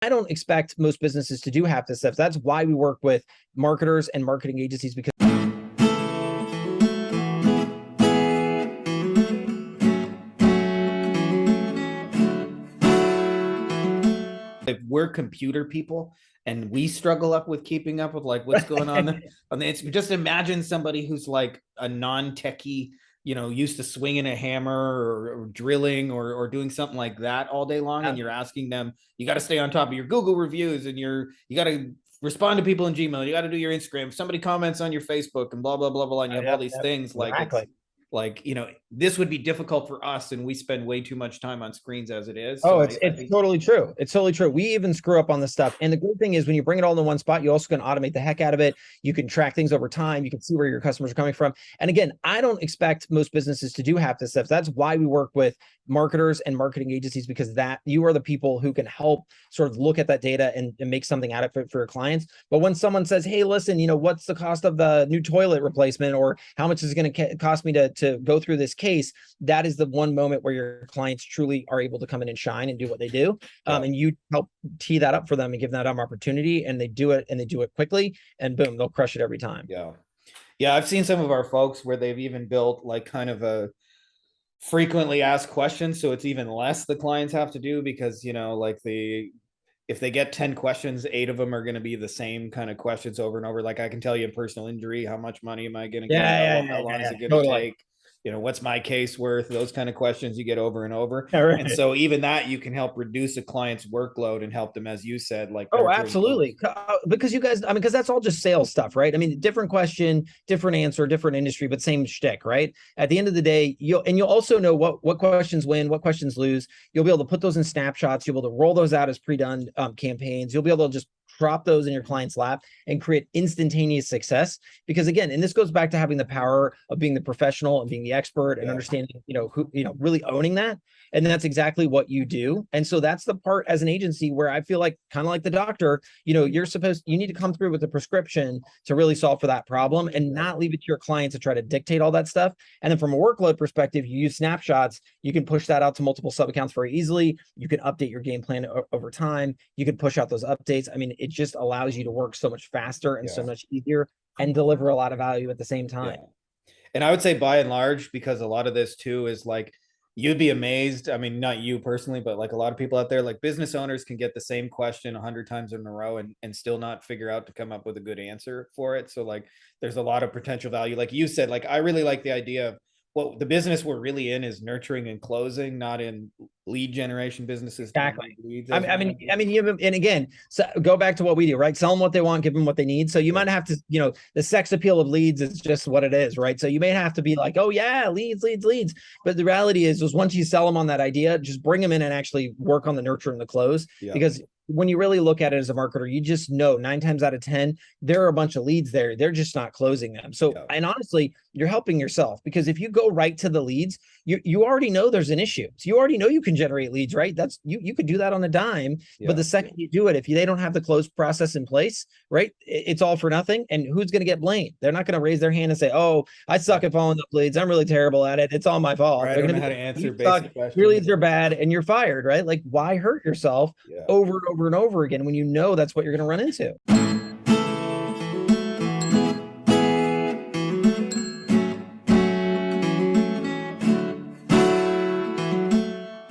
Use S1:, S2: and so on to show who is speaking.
S1: I don't expect most businesses to do half this stuff. That's why we work with marketers and marketing agencies, because
S2: if we're computer people and we struggle up with keeping up with like what's going on it's just imagine somebody who's like a non-techie, used to swinging a hammer or drilling or doing something like that all day long, and you're asking them, you got to stay on top of your Google reviews, and you got to respond to people in Gmail, you got to do your Instagram, if somebody comments on your Facebook and blah blah blah blah, and you have all these things, like
S1: exactly.
S2: this would be difficult for us, and we spend way too much time on screens as it is.
S1: Oh, it's totally true. It's totally true. We even screw up on this stuff. And the great thing is when you bring it all in one spot, you also can automate the heck out of it. You can track things over time. You can see where your customers are coming from. And again, I don't expect most businesses to do half this stuff. That's why we work with marketers and marketing agencies, because that you are the people who can help sort of look at that data and make something out of it for your clients. But when someone says, hey, listen, what's the cost of the new toilet replacement, or how much is it going to cost me to go through this case, that is the one moment where your clients truly are able to come in and shine and do what they do. And you help tee that up for them and give that opportunity, and they do it quickly, and boom, they'll crush it every time.
S2: Yeah. I've seen some of our folks where they've even built like kind of a frequently asked questions, so it's even less the clients have to do, because if they get 10 questions, 8 of them are going to be the same kind of questions over and over. Like, I can tell you in personal injury, how much money am I going to get? How long is it going to take? What's my case worth? Those kind of questions you get over and over. And so even that, you can help reduce a client's workload and help them, as you said, like,
S1: oh, absolutely. Because you guys, because that's all just sales stuff, right? I mean, different question, different answer, different industry, but same shtick, right? At the end of the day, you'll also know what questions win, what questions lose. You'll be able to put those in snapshots. You'll be able to roll those out as pre-done campaigns. You'll be able to just drop those in your client's lap and create instantaneous success. Because again, and this goes back to having the power of being the professional and being the expert and understanding, really owning that. And that's exactly what you do. And so that's the part as an agency where I feel like, kind of like the doctor, you need to come through with a prescription to really solve for that problem, and not leave it to your client to try to dictate all that stuff. And then from a workload perspective, you use snapshots. You can push that out to multiple sub accounts very easily. You can update your game plan over time. You can push out those updates. I mean, it just allows you to work so much faster and so much easier and deliver a lot of value at the same time.
S2: And I would say by and large, because a lot of this too is like, you'd be amazed. I mean, not you personally, but like a lot of people out there, like business owners can get the same question 100 times in a row and still not figure out to come up with a good answer for it. So like, there's a lot of potential value. Like you said, like, I really like the idea of what the business we're really in is nurturing and closing, not in lead generation businesses.
S1: Exactly. I mean, and again, so go back to what we do, right? Sell them what they want, give them what they need. So you might have to, the sex appeal of leads is just what it is, right? So you may have to be like, oh yeah, leads. But the reality is once you sell them on that idea, just bring them in and actually work on the nurture and the close. Because when you really look at it as a marketer, you just know 9 times out of 10, there are a bunch of leads there. They're just not closing them. So, and honestly, you're helping yourself, because if you go right to the leads, you already know there's an issue. So you already know you can generate leads, right? That's you could do that on a dime, but the second you do it, if they don't have the close process in place, right, it's all for nothing. And who's going to get blamed? They're not going to raise their hand and say, oh, I suck at following up leads. I'm really terrible at it. It's all my fault.
S2: Right,
S1: they're going
S2: to know how to answer
S1: basic questions. Your leads are bad and you're fired, right? Like, why hurt yourself over and over and over again when you know that's what you're going to run into?